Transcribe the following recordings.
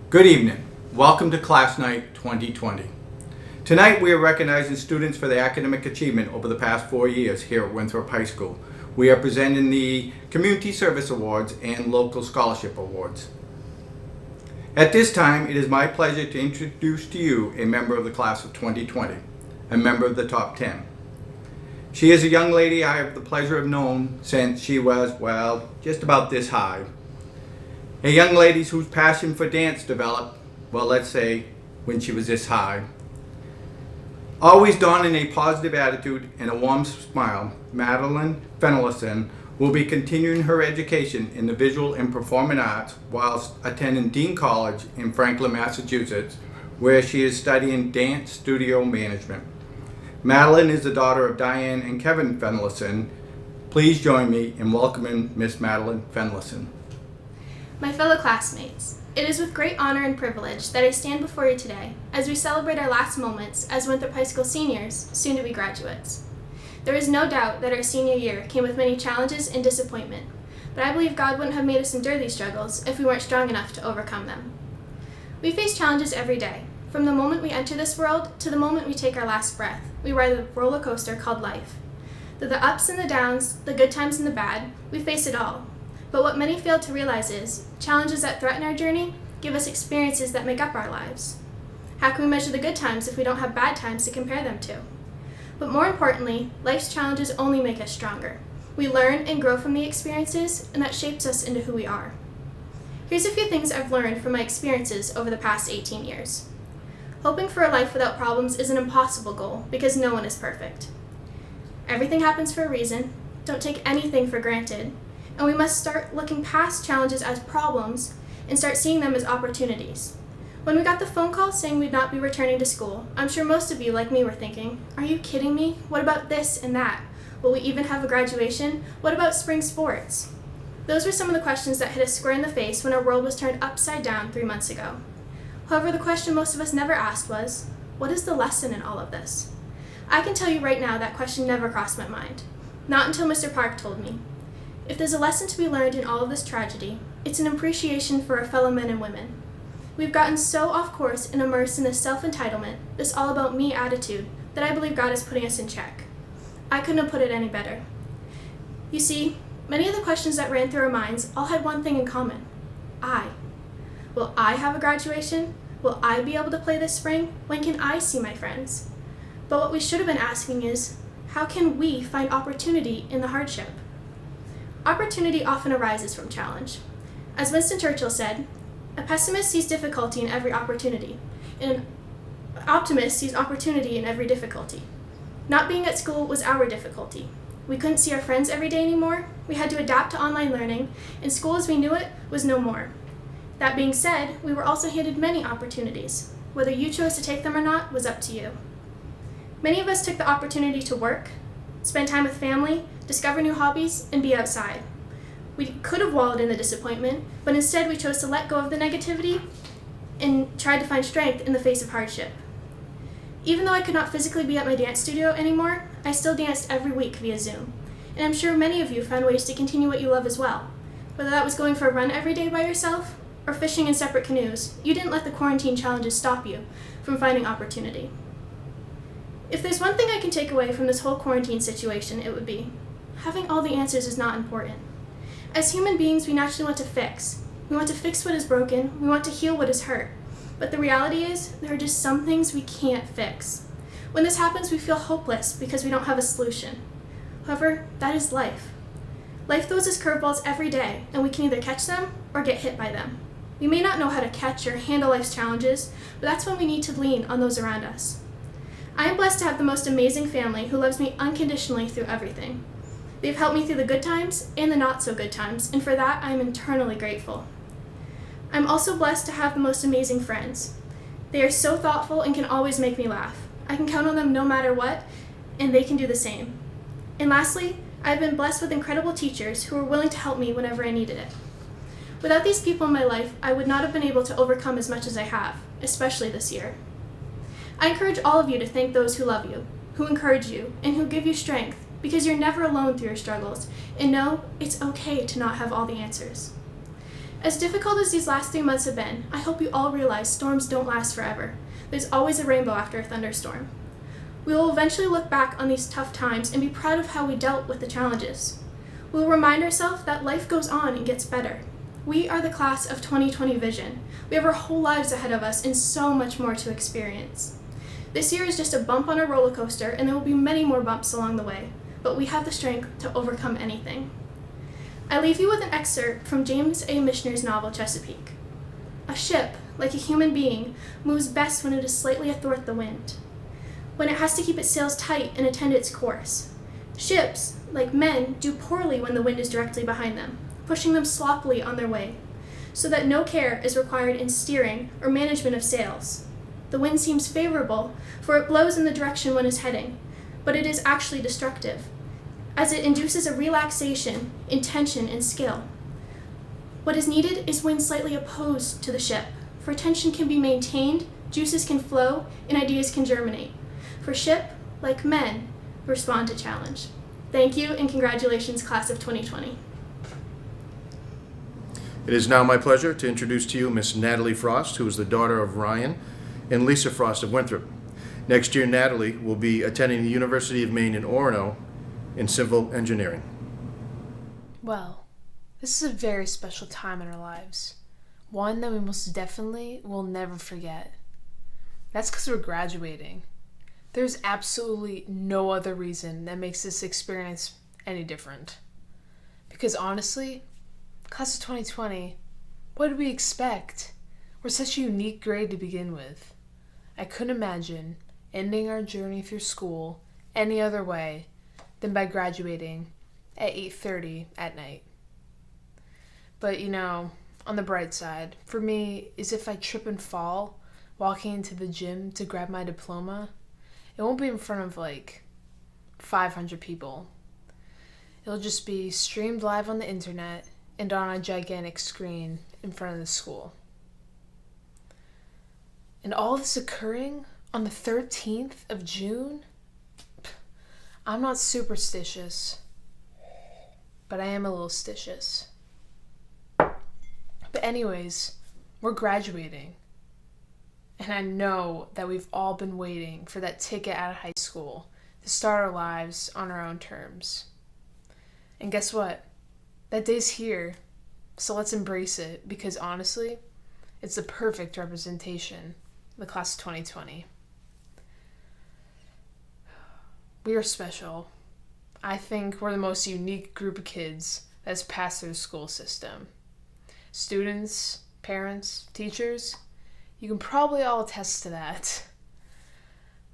Good evening. Welcome to Class Night 2020. Tonight we are recognizing students for their academic achievement over the past 4 years here at Winthrop High School. We are presenting the Community Service Awards and Local Scholarship Awards. At this time, it is my pleasure to introduce to you a member of the class of 2020, a member of the top 10. She is a young lady I have the pleasure of knowing since she was, well, just about this high. A young lady whose passion for dance developed, well, let's say, when she was this high. Always donning a positive attitude and a warm smile, Madeline Fenelson will be continuing her education in the visual and performing arts whilst attending Dean College in Franklin, Massachusetts, where she is studying dance studio management. Madeline is the daughter of Diane and Kevin Fenelson. Please join me in welcoming Miss Madeline Fenelson. My fellow classmates, it is with great honor and privilege that I stand before you today as we celebrate our last moments as Winthrop High School seniors, soon-to-be graduates. There is no doubt that our senior year came with many challenges and disappointment, but I believe God wouldn't have made us endure these struggles if we weren't strong enough to overcome them. We face challenges every day. From the moment we enter this world to the moment we take our last breath, we ride the roller coaster called life. Through the ups and the downs, the good times and the bad, we face it all. But what many fail to realize is, challenges that threaten our journey give us experiences that make up our lives. How can we measure the good times if we don't have bad times to compare them to? But more importantly, life's challenges only make us stronger. We learn and grow from the experiences, and that shapes us into who we are. Here's a few things I've learned from my experiences over the past 18 years. Hoping for a life without problems is an impossible goal because no one is perfect. Everything happens for a reason. Don't take anything for granted. And we must start looking past challenges as problems and start seeing them as opportunities. When we got the phone call saying we'd not be returning to school, I'm sure most of you, like me, were thinking, are you kidding me? What about this and that? Will we even have a graduation? What about spring sports? Those were some of the questions that hit us square in the face when our world was turned upside down 3 months ago. However, the question most of us never asked was, what is the lesson in all of this? I can tell you right now that question never crossed my mind. Not until Mr. Park told me. If there's a lesson to be learned in all of this tragedy, it's an appreciation for our fellow men and women. We've gotten so off course and immersed in this self-entitlement, this all-about-me attitude, that I believe God is putting us in check. I couldn't have put it any better. You see, many of the questions that ran through our minds all had one thing in common. Will I have a graduation? Will I be able to play this spring? When can I see my friends? But what we should have been asking is, how can we find opportunity in the hardship? Opportunity often arises from challenge. As Winston Churchill said, a pessimist sees difficulty in every opportunity, and an optimist sees opportunity in every difficulty. Not being at school was our difficulty. We couldn't see our friends every day anymore, we had to adapt to online learning, and school as we knew it was no more. That being said, we were also handed many opportunities. Whether you chose to take them or not was up to you. Many of us took the opportunity to work, spend time with family, discover new hobbies, and be outside. We could have wallowed in the disappointment, but instead we chose to let go of the negativity and tried to find strength in the face of hardship. Even though I could not physically be at my dance studio anymore, I still danced every week via Zoom. And I'm sure many of you found ways to continue what you love as well. Whether that was going for a run every day by yourself or fishing in separate canoes, you didn't let the quarantine challenges stop you from finding opportunity. If there's one thing I can take away from this whole quarantine situation, it would be, having all the answers is not important. As human beings, we naturally want to fix. We want to fix what is broken, we want to heal what is hurt. But the reality is, there are just some things we can't fix. When this happens, we feel hopeless because we don't have a solution. However, that is life. Life throws us curveballs every day, and we can either catch them or get hit by them. We may not know how to catch or handle life's challenges, but that's when we need to lean on those around us. I am blessed to have the most amazing family who loves me unconditionally through everything. They've helped me through the good times and the not so good times, and for that I am eternally grateful. I'm also blessed to have the most amazing friends. They are so thoughtful and can always make me laugh. I can count on them no matter what, and they can do the same. And lastly, I've been blessed with incredible teachers who are willing to help me whenever I needed it. Without these people in my life, I would not have been able to overcome as much as I have, especially this year. I encourage all of you to thank those who love you, who encourage you, and who give you strength, because you're never alone through your struggles, and know it's okay to not have all the answers. As difficult as these last 3 months have been, I hope you all realize storms don't last forever. There's always a rainbow after a thunderstorm. We will eventually look back on these tough times and be proud of how we dealt with the challenges. We will remind ourselves that life goes on and gets better. We are the class of 2020 Vision. We have our whole lives ahead of us and so much more to experience. This year is just a bump on a roller coaster, and there will be many more bumps along the way, but we have the strength to overcome anything. I leave you with an excerpt from James A. Michener's novel Chesapeake. A ship, like a human being, moves best when it is slightly athwart the wind, when it has to keep its sails tight and attend its course. Ships, like men, do poorly when the wind is directly behind them, pushing them sloppily on their way, so that no care is required in steering or management of sails. The wind seems favorable, for it blows in the direction one is heading, but it is actually destructive, as it induces a relaxation in tension and skill. What is needed is wind slightly opposed to the ship, for tension can be maintained, juices can flow, and ideas can germinate. For ship, like men, respond to challenge. Thank you, and congratulations, class of 2020. It is now my pleasure to introduce to you Miss Natalie Frost, who is the daughter of Ryan and Lisa Frost of Winthrop. Next year, Natalie will be attending the University of Maine in Orono in civil engineering. Well, this is a very special time in our lives. One that we most definitely will never forget. That's because we're graduating. There's absolutely no other reason that makes this experience any different. Because honestly, class of 2020, what did we expect? We're such a unique grade to begin with. I couldn't imagine ending our journey through school any other way than by graduating at 8:30 at night. But on the bright side, for me, is if I trip and fall walking into the gym to grab my diploma, it won't be in front of 500 people. It'll just be streamed live on the internet and on a gigantic screen in front of the school. And all this occurring on the 13th of June? I'm not superstitious, but I am a little stitious. But anyways, we're graduating. And I know that we've all been waiting for that ticket out of high school to start our lives on our own terms. And guess what? That day's here. So let's embrace it, because honestly, it's the perfect representation of the class of 2020. We are special. I think we're the most unique group of kids that's passed through the school system. Students, parents, teachers, you can probably all attest to that.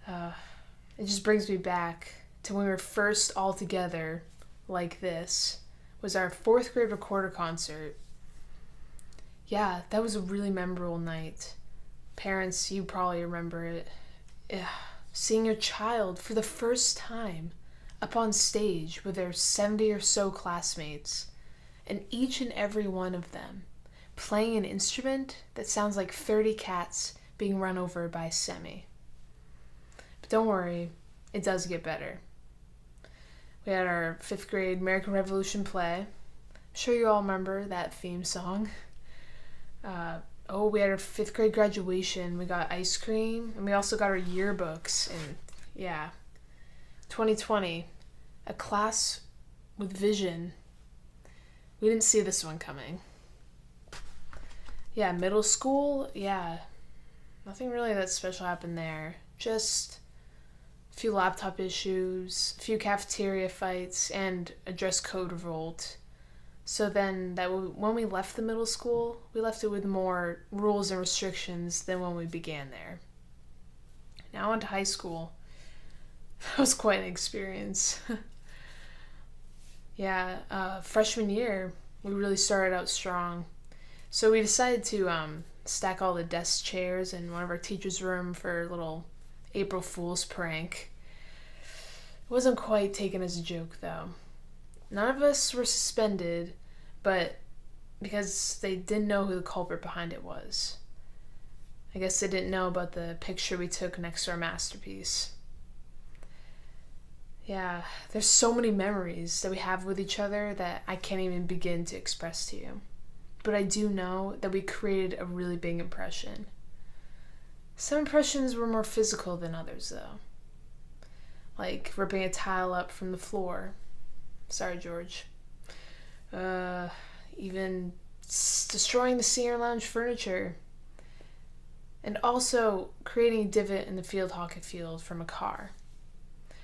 It just brings me back to when we were first all together like this. Was our 4th grade recorder concert. Yeah, that was a really memorable night. Parents, you probably remember it. Seeing your child for the first time up on stage with their 70 or so classmates, and each and every one of them playing an instrument that sounds like 30 cats being run over by a semi. But don't worry, it does get better. We had our 5th grade American Revolution play. I'm sure you all remember that theme song. We had our 5th grade graduation. We got ice cream, and we also got our yearbooks. And 2020, a class with vision. We didn't see this one coming. Middle school, nothing really that special happened there. Just a few laptop issues, a few cafeteria fights, and a dress code revolt. So then when we left the middle school, we left it with more rules and restrictions than when we began there. Now on to high school. That was quite an experience. Freshman year, we really started out strong. So we decided to stack all the desk chairs in one of our teachers' room for a little April Fool's prank. It wasn't quite taken as a joke, though. None of us were suspended, but because they didn't know who the culprit behind it was. I guess they didn't know about the picture we took next to our masterpiece. There's so many memories that we have with each other that I can't even begin to express to you. but I do know that we created a really big impression. Some impressions were more physical than others, though. Like ripping a tile up from the floor. Sorry, George. Even destroying the senior lounge furniture. And also creating a divot in the field hockey field from a car.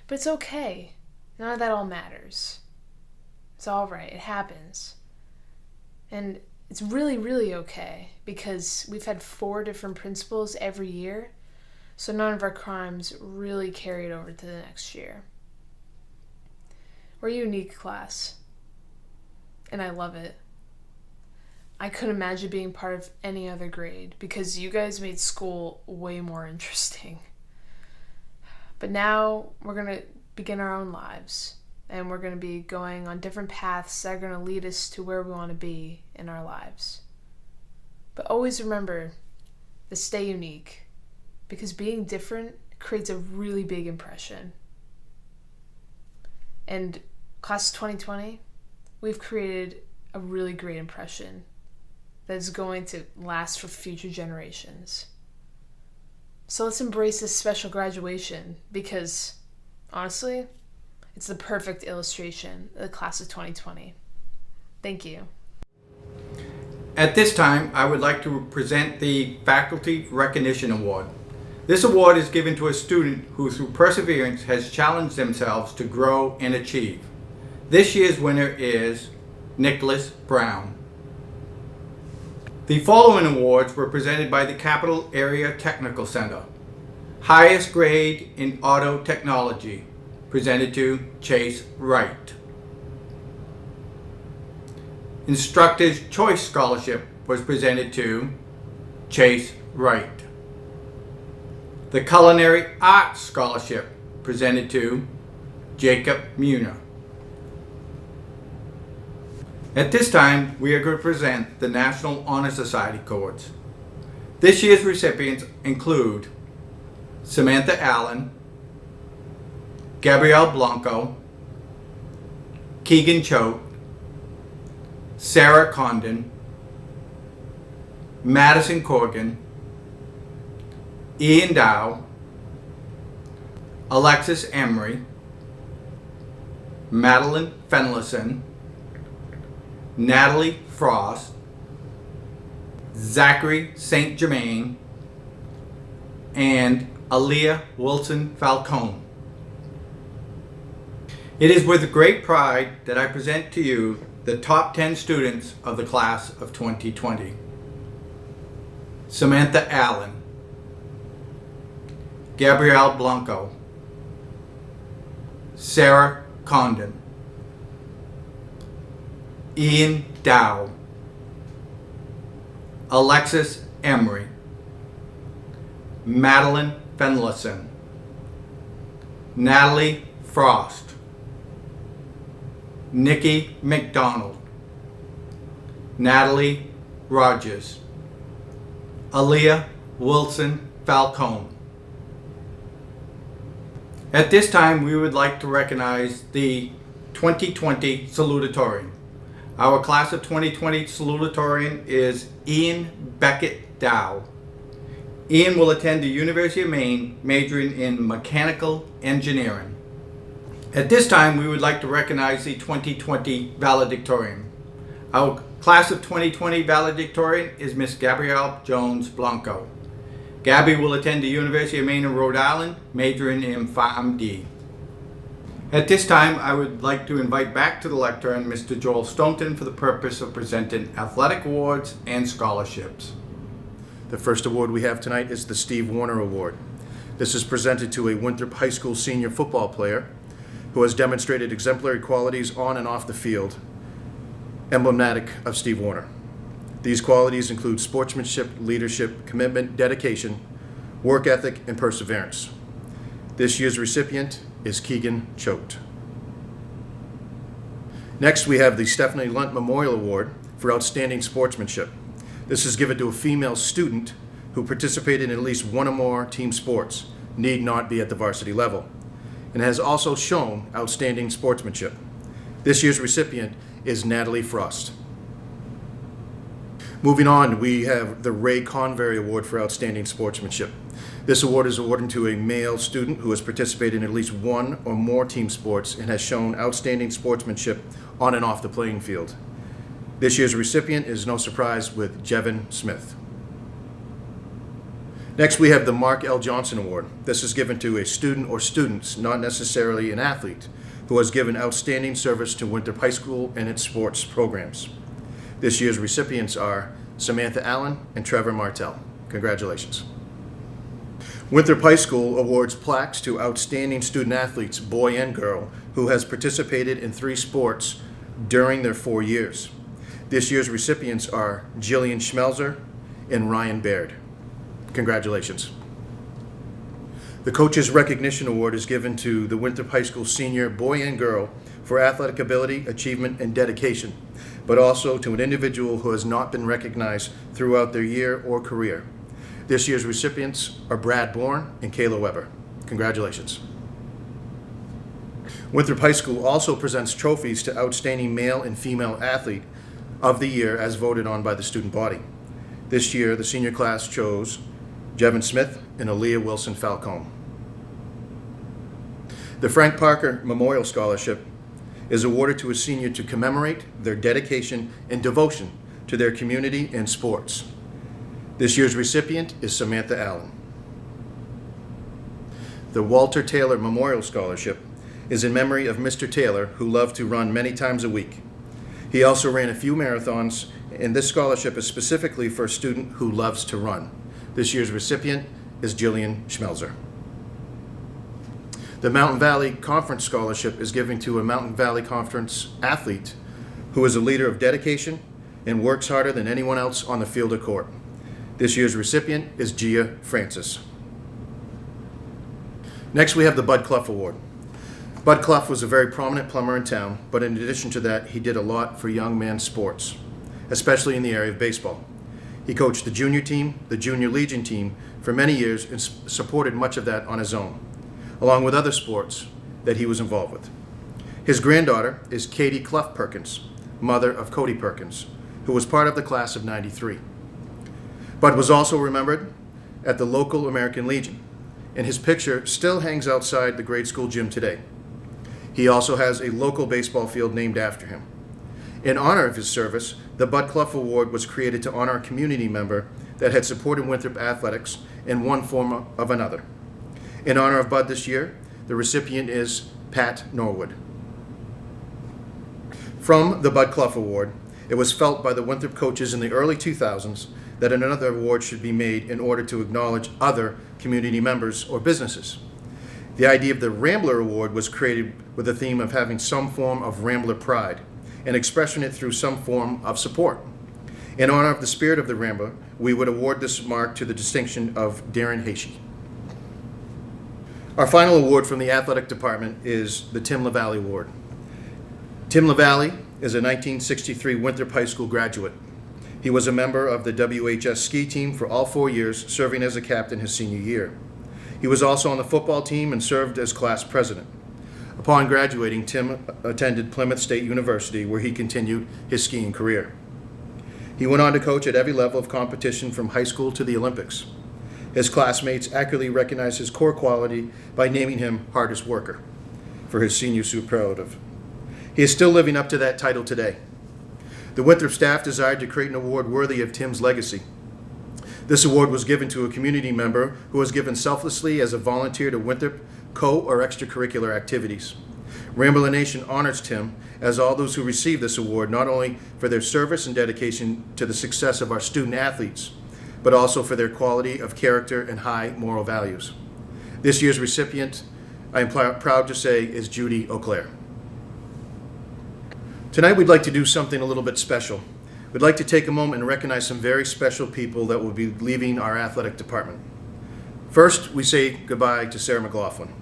But it's okay. None of that all matters. It's alright. It happens. And it's really, really okay because we've had 4 different principals every year, so none of our crimes really carried over to the next year. We're a unique class, and I love it. I couldn't imagine being part of any other grade because you guys made school way more interesting. But now we're going to begin our own lives, and we're going to be going on different paths that are going to lead us to where we want to be in our lives. But always remember to stay unique, because being different creates a really big impression. And class of 2020, we've created a really great impression that is going to last for future generations. So let's embrace this special graduation because, honestly, it's the perfect illustration of the class of 2020. Thank you. At this time, I would like to present the Faculty Recognition Award. This award is given to a student who, through perseverance, has challenged themselves to grow and achieve. This year's winner is Nicholas Brown. The following awards were presented by the Capital Area Technical Center. Highest grade in auto technology, presented to Chase Wright. Instructor's Choice Scholarship was presented to Chase Wright. The Culinary Arts Scholarship presented to Jacob Muner. At this time, we are going to present the National Honor Society Awards. This year's recipients include Samantha Allen, Gabrielle Blanco, Keegan Choate, Sarah Condon, Madison Corrigan, Ian Dow, Alexis Emery, Madeline Fenlison, Natalie Frost, Zachary St. Germain, and Aaliyah Wilson Falcone. It is with great pride that I present to you the top 10 students of the class of 2020. Samantha Allen, Gabrielle Blanco, Sarah Condon, Ian Dow, Alexis Emery, Madeline Fenlison, Natalie Frost, Nikki McDonald, Natalie Rogers, Aaliyah Wilson Falcone. At this time, we would like to recognize the 2020 salutatorian. Our class of 2020 salutatorian is Ian Beckett Dow. Ian will attend the University of Maine, majoring in mechanical engineering. At this time, we would like to recognize the 2020 valedictorian. Our class of 2020 valedictorian is Miss Gabrielle Jones Blanco. Gabby will attend the University of Maine in Rhode Island, majoring in PharmD. At this time, I would like to invite back to the lectern Mr. Joel Stoneton for the purpose of presenting athletic awards and scholarships. The first award we have tonight is the Steve Warner Award. This is presented to a Winthrop High School senior football player who has demonstrated exemplary qualities on and off the field, emblematic of Steve Warner. These qualities include sportsmanship, leadership, commitment, dedication, work ethic, and perseverance. This year's recipient is Keegan Choate. Next, we have the Stephanie Lunt Memorial Award for outstanding sportsmanship. This is given to a female student who participated in at least one or more team sports, need not be at the varsity level, and has also shown outstanding sportsmanship. This year's recipient is Natalie Frost. Moving on, we have the Ray Convery Award for Outstanding Sportsmanship. This award is awarded to a male student who has participated in at least one or more team sports and has shown outstanding sportsmanship on and off the playing field. This year's recipient is no surprise with Jevin Smith. Next, we have the Mark L. Johnson Award. This is given to a student or students, not necessarily an athlete, who has given outstanding service to Winthrop High School and its sports programs. This year's recipients are Samantha Allen and Trevor Martell. Congratulations. Winthrop High School awards plaques to outstanding student athletes, boy and girl, who has participated in 3 sports during their 4 years. This year's recipients are Jillian Schmelzer and Ryan Baird. Congratulations. The Coaches Recognition Award is given to the Winthrop High School senior boy and girl for athletic ability, achievement, and dedication, but also to an individual who has not been recognized throughout their year or career. This year's recipients are Brad Bourne and Kayla Weber. Congratulations. Winthrop High School also presents trophies to outstanding male and female athlete of the year as voted on by the student body. This year, the senior class chose Jevin Smith and Aaliyah Wilson Falcone. The Frank Parker Memorial Scholarship is awarded to a senior to commemorate their dedication and devotion to their community and sports. This year's recipient is Samantha Allen. The Walter Taylor Memorial Scholarship is in memory of Mr. Taylor, who loved to run many times a week. He also ran a few marathons, and this scholarship is specifically for a student who loves to run. This year's recipient is Jillian Schmelzer. The Mountain Valley Conference Scholarship is given to a Mountain Valley Conference athlete who is a leader of dedication and works harder than anyone else on the field or court. This year's recipient is Gia Francis. Next, we have the Bud Clough Award. Bud Clough was a very prominent plumber in town, but in addition to that, he did a lot for young men's sports, especially in the area of baseball. He coached the junior team, the junior legion team, for many years and supported much of that on his own, along with other sports that he was involved with. His granddaughter is Katie Clough Perkins, mother of Cody Perkins, who was part of the class of '93. Bud was also remembered at the local American Legion, and his picture still hangs outside the grade school gym today. He also has a local baseball field named after him. In honor of his service, the Bud Clough Award was created to honor a community member that had supported Winthrop athletics in one form or another. In honor of Bud this year, the recipient is Pat Norwood. From the Bud Clough Award, it was felt by the Winthrop coaches in the early 2000s that another award should be made in order to acknowledge other community members or businesses. The idea of the Rambler Award was created with the theme of having some form of Rambler pride and expressing it through some form of support. In honor of the spirit of the Rambler, we would award this mark to the distinction of Darren Haishi. Our final award from the athletic department is the Tim LaValle Award. Tim LaValle is a 1963 Winthrop High School graduate. He was a member of the WHS ski team for all 4 years, serving as a captain his senior year. He was also on the football team and served as class president. Upon graduating, Tim attended Plymouth State University, where he continued his skiing career. He went on to coach at every level of competition from high school to the Olympics. His classmates accurately recognized his core quality by naming him hardest worker for his senior superlative. He is still living up to that title today. The Winthrop staff desired to create an award worthy of Tim's legacy. This award was given to a community member who was given selflessly as a volunteer to Winthrop co- or extracurricular activities. Rambler Nation honors Tim, as all those who receive this award, not only for their service and dedication to the success of our student athletes, but also for their quality of character and high moral values. This year's recipient, I am proud to say, is Judy Auclair. Tonight we'd like to do something a little bit special. We'd like to take a moment and recognize some very special people that will be leaving our athletic department. First, we say goodbye to Sarah McLaughlin.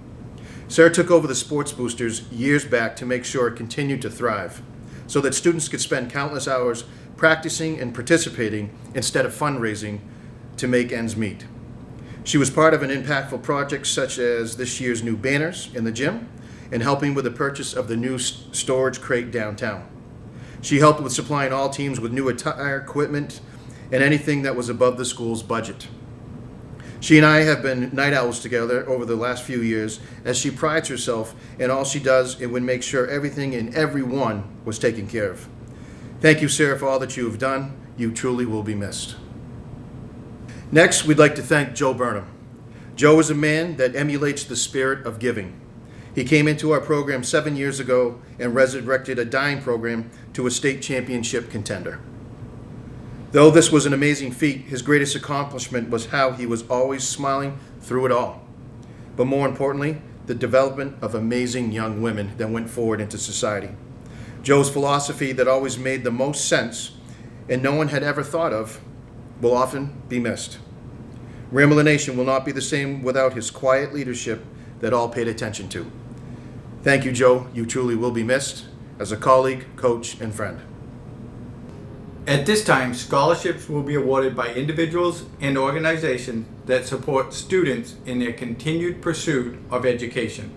Sarah took over the Sports Boosters years back to make sure it continued to thrive, so that students could spend countless hours practicing and participating instead of fundraising to make ends meet. She was part of an impactful project such as this year's new banners in the gym and helping with the purchase of the new storage crate downtown. She helped with supplying all teams with new attire, equipment, and anything that was above the school's budget. She and I have been night owls together over the last few years, as she prides herself in all she does and would make sure everything and everyone was taken care of. Thank you, Sarah, for all that you have done. You truly will be missed. Next, we'd like to thank Joe Burnham. Joe is a man that emulates the spirit of giving. He came into our program 7 years ago and resurrected a dying program to a state championship contender. Though this was an amazing feat, his greatest accomplishment was how he was always smiling through it all. But more importantly, the development of amazing young women that went forward into society. Joe's philosophy that always made the most sense and no one had ever thought of will often be missed. Rambler Nation will not be the same without his quiet leadership that all paid attention to. Thank you, Joe. You truly will be missed as a colleague, coach, and friend. At this time, scholarships will be awarded by individuals and organizations that support students in their continued pursuit of education.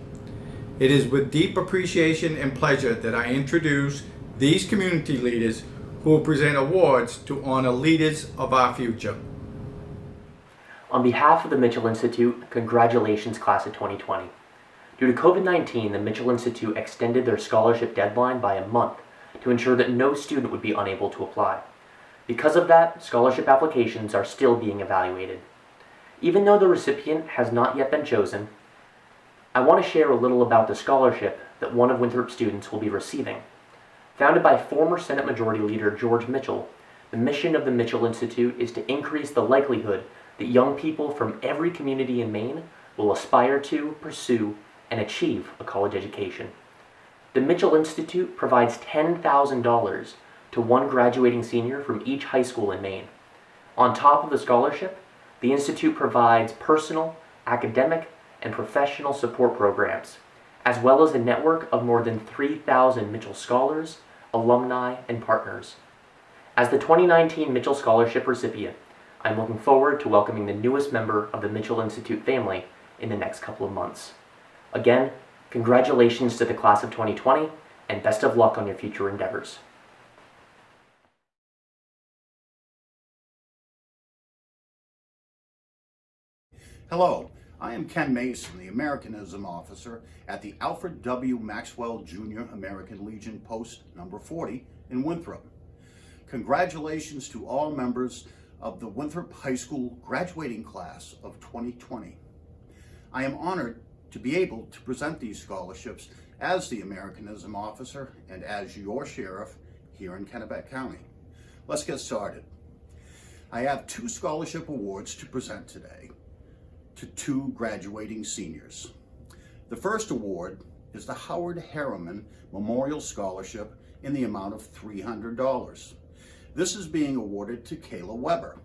It is with deep appreciation and pleasure that I introduce these community leaders who will present awards to honor leaders of our future. On behalf of the Mitchell Institute, congratulations, class of 2020. Due to COVID-19, the Mitchell Institute extended their scholarship deadline by a month to ensure that no student would be unable to apply. Because of that, scholarship applications are still being evaluated. Even though the recipient has not yet been chosen, I want to share a little about the scholarship that one of Winthrop's students will be receiving. Founded by former Senate Majority Leader George Mitchell, the mission of the Mitchell Institute is to increase the likelihood that young people from every community in Maine will aspire to, pursue, and achieve a college education. The Mitchell Institute provides $10,000 to one graduating senior from each high school in Maine. On top of the scholarship, the Institute provides personal, academic, and professional support programs, as well as a network of more than 3,000 Mitchell scholars, alumni, and partners. As the 2019 Mitchell Scholarship recipient, I'm looking forward to welcoming the newest member of the Mitchell Institute family in the next couple of months. Again, congratulations to the class of 2020, and best of luck on your future endeavors. Hello, I am Ken Mason, the Americanism Officer at the Alfred W. Maxwell Jr. American Legion Post number 40 in Winthrop. Congratulations to all members of the Winthrop High School graduating class of 2020. I am honored to be able to present these scholarships as the Americanism Officer and as your sheriff here in Kennebec County. Let's get started. I have 2 scholarship awards to present today to 2 graduating seniors. The first award is the Howard Harriman Memorial Scholarship in the amount of $300. This is being awarded to Kayla Weber.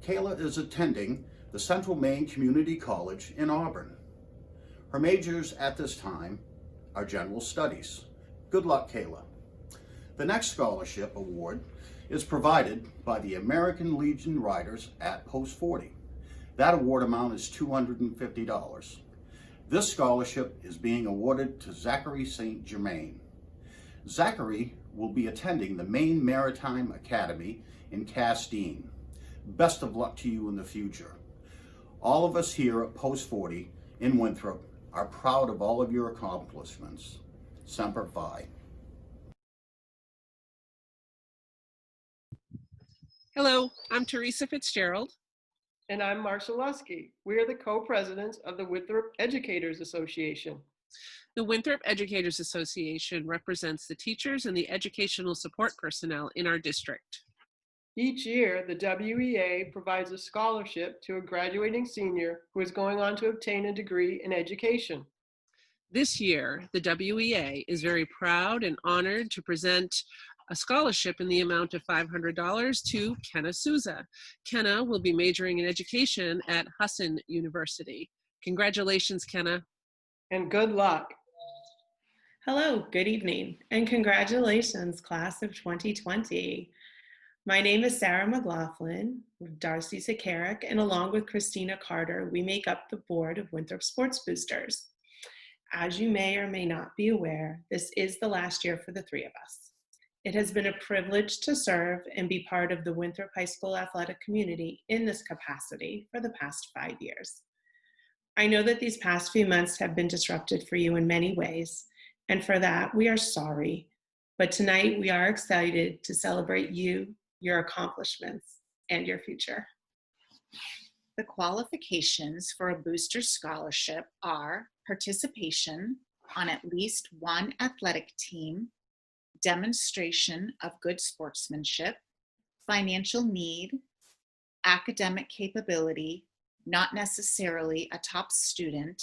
Kayla is attending the Central Maine Community College in Auburn. Her majors at this time are general studies. Good luck, Kayla. The next scholarship award is provided by the American Legion Riders at Post 40. That award amount is $250. This scholarship is being awarded to Zachary St. Germain. Zachary will be attending the Maine Maritime Academy in Castine. Best of luck to you in the future. All of us here at Post 40 in Winthrop are proud of all of your accomplishments. Semper Fi. Hello, I'm Teresa Fitzgerald. And I'm Marcia Lusky. We are the co-presidents of the Winthrop Educators Association. The Winthrop Educators Association represents the teachers and the educational support personnel in our district. Each year, the WEA provides a scholarship to a graduating senior who is going on to obtain a degree in education. This year, the WEA is very proud and honored to present a scholarship in the amount of $500 to Kenna Souza. Kenna will be majoring in education at Husson University. Congratulations, Kenna. And good luck. Hello, good evening, and congratulations, class of 2020. My name is Sarah McLaughlin, Darcy Sakarik, and along with Christina Carter, we make up the board of Winthrop Sports Boosters. As you may or may not be aware, this is the last year for the 3 of us. It has been a privilege to serve and be part of the Winthrop High School athletic community in this capacity for the past 5 years. I know that these past few months have been disrupted for you in many ways, and for that, we are sorry. But tonight, we are excited to celebrate you, your accomplishments, and your future. The qualifications for a booster scholarship are participation on at least one athletic team, demonstration of good sportsmanship, financial need, academic capability, not necessarily a top student,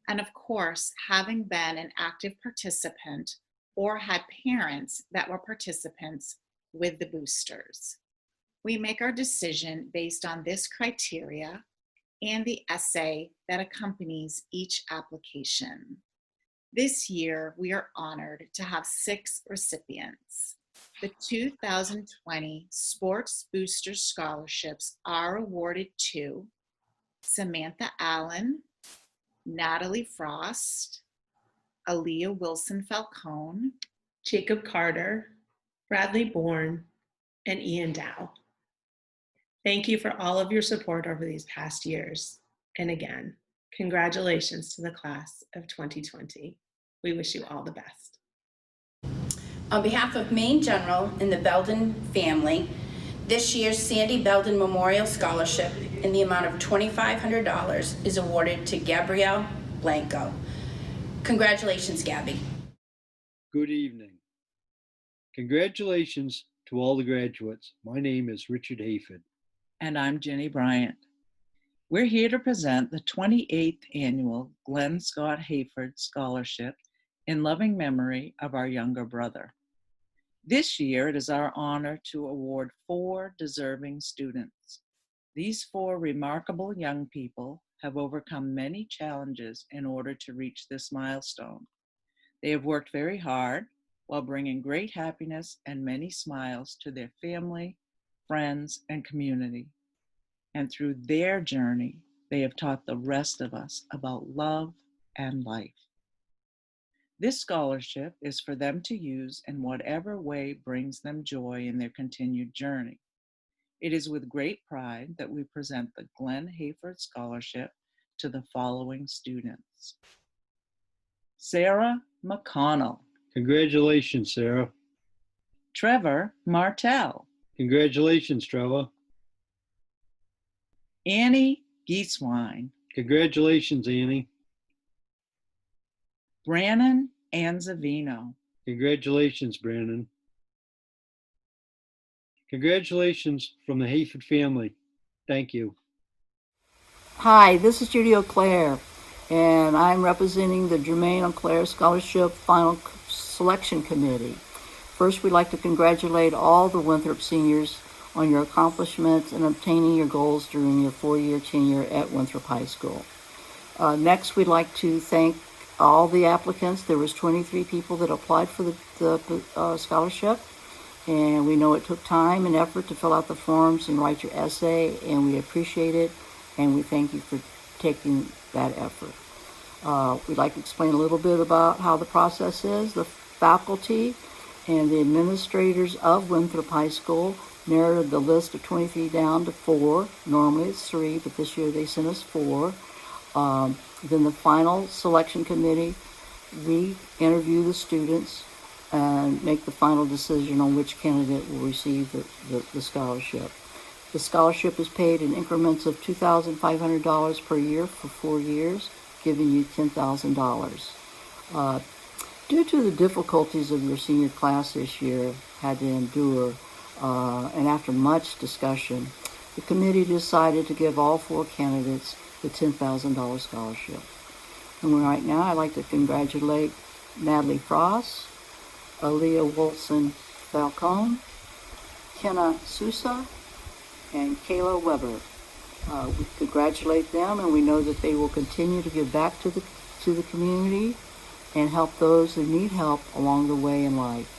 and of course, having been an active participant or had parents that were participants with the boosters. We make our decision based on this criteria and the essay that accompanies each application. This year, we are honored to have 6 recipients. The 2020 Sports Booster Scholarships are awarded to Samantha Allen, Natalie Frost, Aaliyah Wilson Falcone, Jacob Carter, Bradley Bourne, and Ian Dow. Thank you for all of your support over these past years. And again, congratulations to the class of 2020. We wish you all the best. On behalf of Maine General and the Belden family, this year's Sandy Belden Memorial Scholarship in the amount of $2,500 is awarded to Gabrielle Blanco. Congratulations, Gabby. Good evening. Congratulations to all the graduates. My name is Richard Hayford. And I'm Jenny Bryant. We're here to present the 28th Annual Glenn Scott Hayford Scholarship in loving memory of our younger brother. This year, it is our honor to award 4 deserving students. These 4 remarkable young people have overcome many challenges in order to reach this milestone. They have worked very hard while bringing great happiness and many smiles to their family, friends, and community. And through their journey, they have taught the rest of us about love and life. This scholarship is for them to use in whatever way brings them joy in their continued journey. It is with great pride that we present the Glenn Hayford Scholarship to the following students. Sarah McConnell. Congratulations, Sarah. Trevor Martell. Congratulations, Trevor. Annie Gieswine. Congratulations, Annie. Brannon Anzavino. Congratulations, Brandon. Congratulations from the Hayford family. Thank you. Hi, this is Judy O'Clair, and I'm representing the Jermaine O'Clair Scholarship Final Selection Committee. First, we'd like to congratulate all the Winthrop seniors on your accomplishments in obtaining your goals during your 4-year tenure at Winthrop High School. Next, we'd like to thank all the applicants. There was 23 people that applied for the scholarship, and we know it took time and effort to fill out the forms and write your essay, and we appreciate it, and we thank you for taking that effort. We'd like to explain a little bit about how the process is. The faculty and the administrators of Winthrop High School narrowed the list of 23 down to 4. Normally it's 3, but this year they sent us 4. Then the final selection committee, we interview the students and make the final decision on which candidate will receive the scholarship. The scholarship is paid in increments of $2,500 per year for 4 years, giving you $10,000. Due to the difficulties of your senior class this year had to endure, and after much discussion, the committee decided to give all 4 candidates the $10,000 scholarship. And right now I'd like to congratulate Natalie Frost, Aaliyah Wilson Falcone, Kenna Sousa, and Kayla Weber. We congratulate them, and we know that they will continue to give back to the community and help those who need help along the way in life.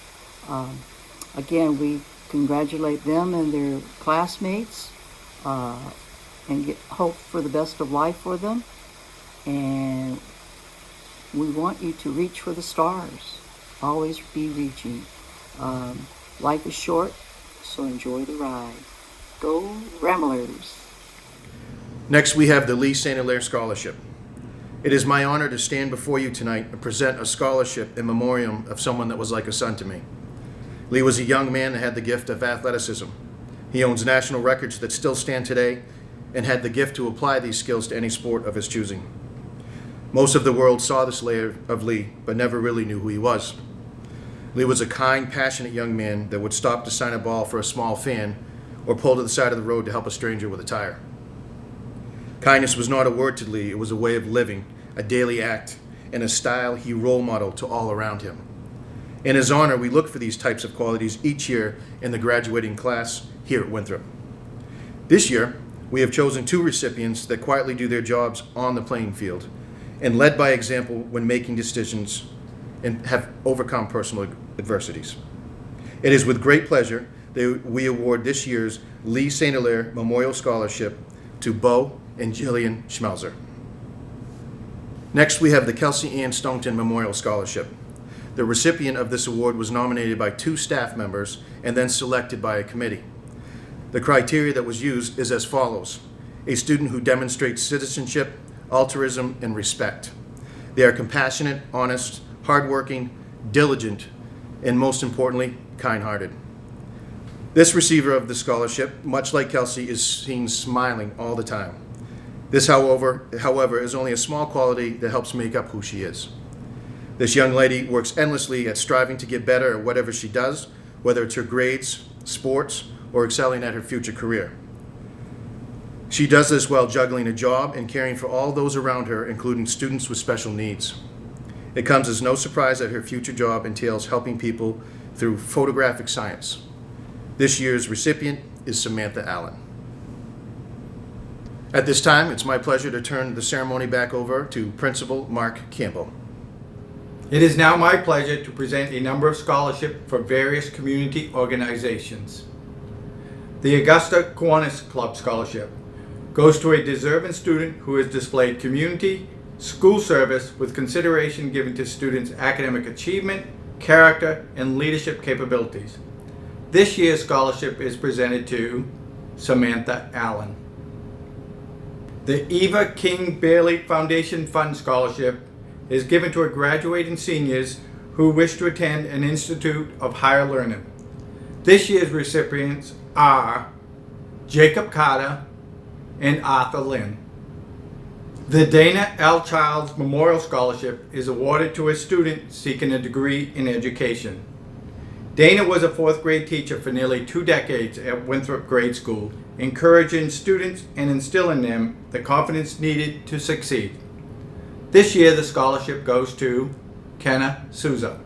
Again, we congratulate them and their classmates and hope for the best of life for them. And we want you to reach for the stars. Always be reaching. Life is short, so enjoy the ride. Go Ramblers! Next, we have the Lee St. Hilaire Scholarship. It is my honor to stand before you tonight and present a scholarship in memoriam of someone that was like a son to me. Lee was a young man that had the gift of athleticism. He owns national records that still stand today and had the gift to apply these skills to any sport of his choosing. Most of the world saw this layer of Lee, but never really knew who he was. Lee was a kind, passionate young man that would stop to sign a ball for a small fan or pull to the side of the road to help a stranger with a tire. Kindness was not a word to Lee, it was a way of living, a daily act, and a style he role modeled to all around him. In his honor, we look for these types of qualities each year in the graduating class here at Winthrop. This year, we have chosen 2 recipients that quietly do their jobs on the playing field and led by example when making decisions and have overcome personal adversities. It is with great pleasure that we award this year's Lee St. Hilaire Memorial Scholarship to Bo and Jillian Schmelzer. Next, we have the Kelsey Ann Stonington Memorial Scholarship. The recipient of this award was nominated by 2 staff members and then selected by a committee. The criteria that was used is as follows: a student who demonstrates citizenship, altruism, and respect. They are compassionate, honest, hardworking, diligent, and most importantly, kind-hearted. This receiver of the scholarship, much like Kelsey, is seen smiling all the time. This, however, is only a small quality that helps make up who she is. This young lady works endlessly at striving to get better at whatever she does, whether it's her grades, sports, or excelling at her future career. She does this while juggling a job and caring for all those around her, including students with special needs. It comes as no surprise that her future job entails helping people through photographic science. This year's recipient is Samantha Allen. At this time, it's my pleasure to turn the ceremony back over to Principal Mark Campbell. It is now my pleasure to present a number of scholarships for various community organizations. The Augusta Kiwanis Club Scholarship goes to a deserving student who has displayed community, school service with consideration given to students' academic achievement, character, and leadership capabilities. This year's scholarship is presented to Samantha Allen. The Eva King Bailey Foundation Fund Scholarship is given to graduating seniors who wish to attend an institute of higher learning. This year's recipients are Jacob Carter and Arthur Lynn. The Dana L. Childs Memorial Scholarship is awarded to a student seeking a degree in education. Dana was a 4th grade teacher for nearly 2 decades at Winthrop Grade School, encouraging students and instilling in them the confidence needed to succeed. This year, the scholarship goes to Kenna Souza.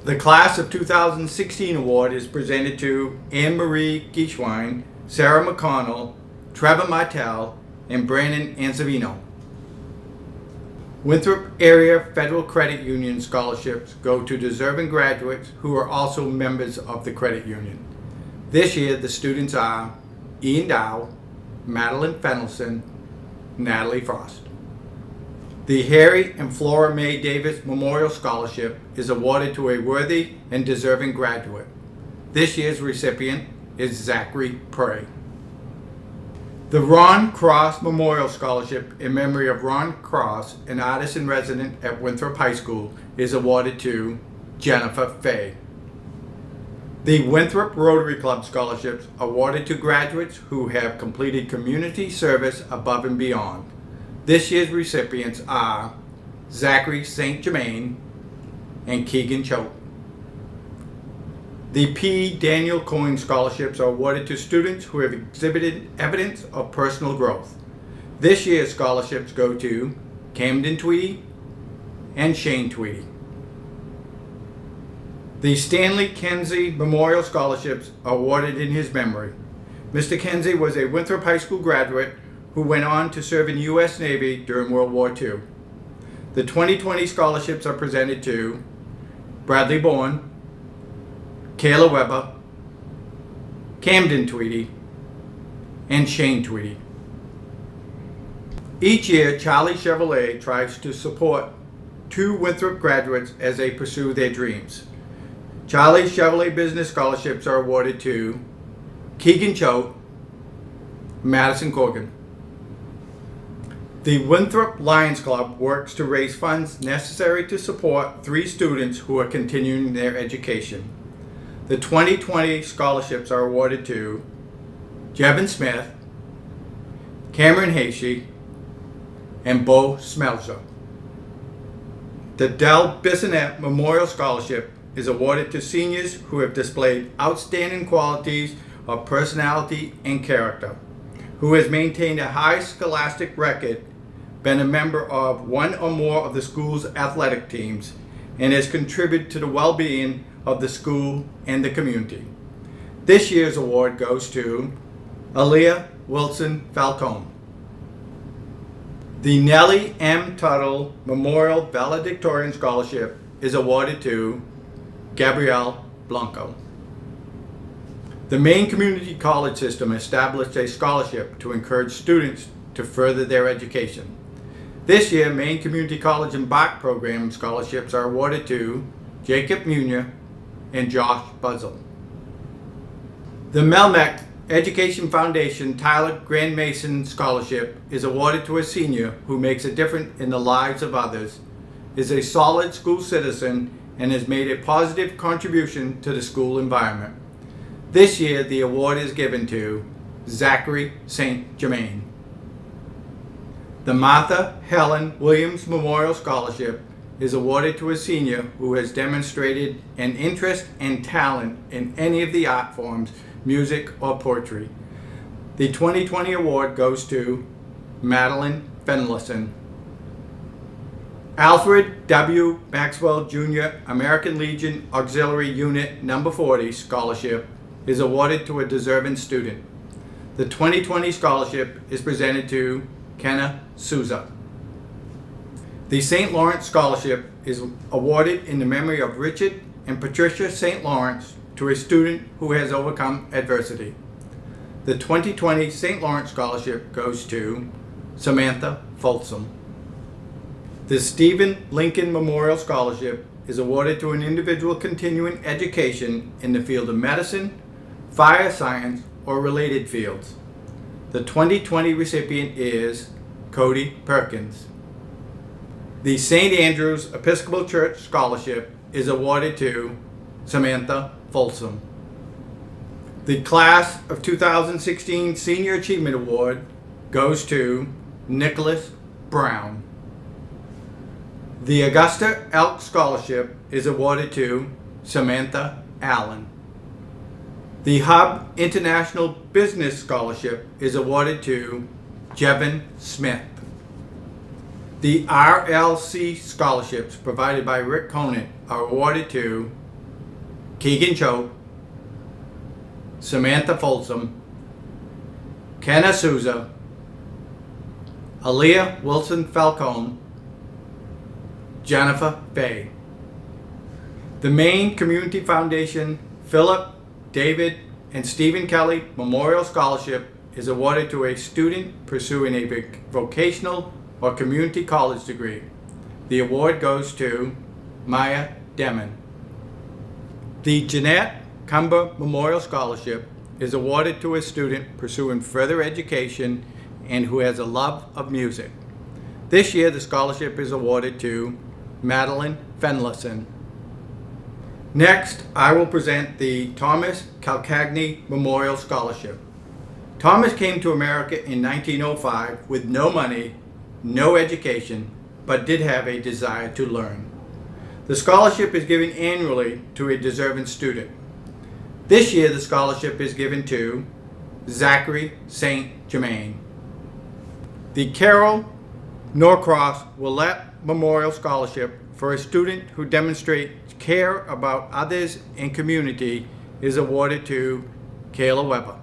The Class of 2016 award is presented to Anne Marie Gieshwein, Sarah McConnell, Trevor Martell, and Brandon Ansavino. Winthrop Area Federal Credit Union scholarships go to deserving graduates who are also members of the credit union. This year, the students are Ian Dow, Madeline Fennelson, Natalie Frost. The Harry and Flora Mae Davis Memorial Scholarship is awarded to a worthy and deserving graduate. This year's recipient is Zachary Prey. The Ron Cross Memorial Scholarship in memory of Ron Cross, an artist in residence at Winthrop High School, is awarded to Jennifer Fay. The Winthrop Rotary Club Scholarships awarded to graduates who have completed community service above and beyond. This year's recipients are Zachary St. Germain and Keegan Choate. The P. Daniel Coyne Scholarships are awarded to students who have exhibited evidence of personal growth. This year's scholarships go to Camden Tweedy and Shane Tweedy. The Stanley Kenzie Memorial Scholarships are awarded in his memory. Mr. Kenzie was a Winthrop High School graduate who went on to serve in the U.S. Navy during World War II. The 2020 scholarships are presented to Bradley Bourne, Kayla Weber, Camden Tweedy, and Shane Tweedy. Each year, Charlie Chevrolet tries to support 2 Winthrop graduates as they pursue their dreams. Charlie Chevrolet Business Scholarships are awarded to Keegan Choate, Madison Corgan. The Winthrop Lions Club works to raise funds necessary to support 3 students who are continuing their education. The 2020 scholarships are awarded to Jevin Smith, Cameron Hasey, and Bo Smelzer. The Del Bissonette Memorial Scholarship is awarded to seniors who have displayed outstanding qualities of personality and character, who has maintained a high scholastic record, been a member of one or more of the school's athletic teams, and has contributed to the well-being of the school and the community. This year's award goes to Aaliyah Wilson Falcone. The Nellie M. Tuttle Memorial Valedictorian Scholarship is awarded to Gabrielle Blanco. The Maine Community College System established a scholarship to encourage students to further their education. This year, Maine Community College Embark Program scholarships are awarded to Jacob Munier and Josh Buzzell. The Melmac Education Foundation Tyler Grand Mason Scholarship is awarded to a senior who makes a difference in the lives of others, is a solid school citizen, and has made a positive contribution to the school environment. This year, the award is given to Zachary St. Germain. The Martha Helen Williams Memorial Scholarship is awarded to a senior who has demonstrated an interest and talent in any of the art forms, music, or poetry. The 2020 award goes to Madeline Fenlison. Alfred W. Maxwell Jr. American Legion Auxiliary Unit No. 40 Scholarship is awarded to a deserving student. The 2020 scholarship is presented to Kenna Souza. The St. Lawrence Scholarship is awarded in the memory of Richard and Patricia St. Lawrence to a student who has overcome adversity. The 2020 St. Lawrence Scholarship goes to Samantha Folsom. The Stephen Lincoln Memorial Scholarship is awarded to an individual continuing education in the field of medicine, fire science, or related fields. The 2020 recipient is Cody Perkins. The St. Andrew's Episcopal Church Scholarship is awarded to Samantha Folsom. The Class of 2016 Senior Achievement Award goes to Nicholas Brown. The Augusta Elk Scholarship is awarded to Samantha Allen. The Hub International Business Scholarship is awarded to Jevin Smith. The RLC scholarships provided by Rick Conant are awarded to Keegan Choate, Samantha Folsom, Kenna Souza, Aaliyah Wilson Falcone, Jennifer Bay. The Maine Community Foundation Philip, David, and Stephen Kelly Memorial Scholarship is awarded to a student pursuing a vocational or community college degree. The award goes to Maya Demon. The Jeanette Cumber Memorial Scholarship is awarded to a student pursuing further education and who has a love of music. This year, the scholarship is awarded to Madeline Fenlison. Next, I will present the Thomas Calcagni Memorial Scholarship. Thomas came to America in 1905 with no money, no education, but did have a desire to learn. The scholarship is given annually to a deserving student. This year, the scholarship is given to Zachary St. Germain. The Carol Norcross Willette Memorial Scholarship for a student who demonstrates care about others and community is awarded to Kayla Weber.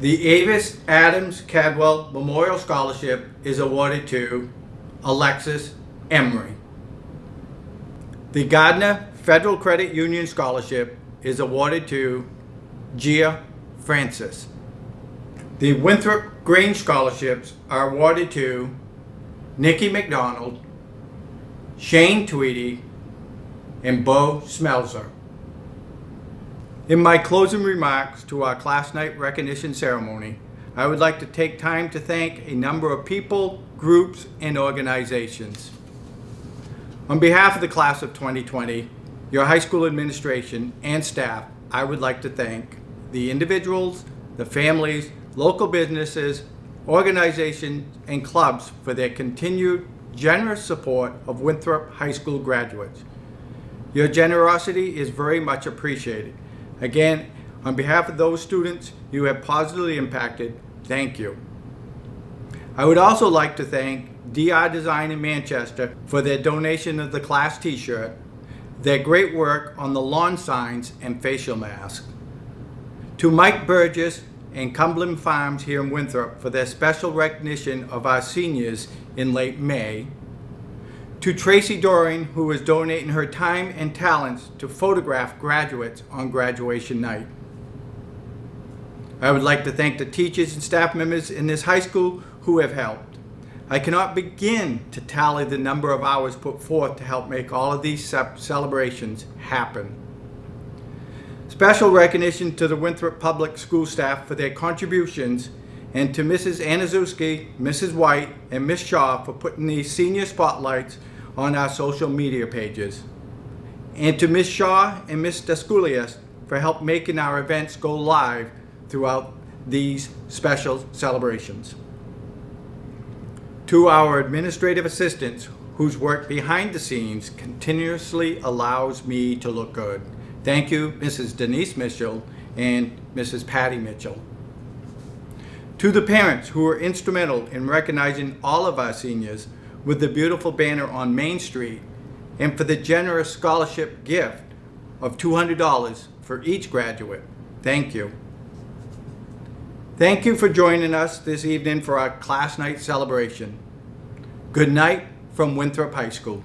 The Avis Adams Cadwell Memorial Scholarship is awarded to Alexis Emery. The Gardner Federal Credit Union Scholarship is awarded to Gia Francis. The Winthrop Grange Scholarships are awarded to Nikki McDonald, Shane Tweedy, and Bo Smelzer. In my closing remarks to our class night recognition ceremony, I would like to take time to thank a number of people, groups, and organizations. On behalf of the class of 2020, your high school administration and staff, I would like to thank the individuals, the families, local businesses, organizations, and clubs for their continued generous support of Winthrop High School graduates. Your generosity is very much appreciated. Again, on behalf of those students you have positively impacted, thank you. I would also like to thank DR Design in Manchester for their donation of the class t-shirt, their great work on the lawn signs and facial masks. To Mike Burgess and Cumberland Farms here in Winthrop for their special recognition of our seniors in late May. To Tracy Doring, who is donating her time and talents to photograph graduates on graduation night. I would like to thank the teachers and staff members in this high school who have helped. I cannot begin to tally the number of hours put forth to help make all of these celebrations happen. Special recognition to the Winthrop Public School staff for their contributions, and to Mrs. Anazuski, Mrs. White, and Ms. Shaw for putting these senior spotlights on our social media pages. And to Ms. Shaw and Ms. Daskulias for help making our events go live throughout these special celebrations. To our administrative assistants whose work behind the scenes continuously allows me to look good. Thank you, Mrs. Denise Mitchell and Mrs. Patty Mitchell. To the parents who were instrumental in recognizing all of our seniors with the beautiful banner on Main Street, and for the generous scholarship gift of $200 for each graduate, thank you. Thank you for joining us this evening for our class night celebration. Good night from Winthrop High School.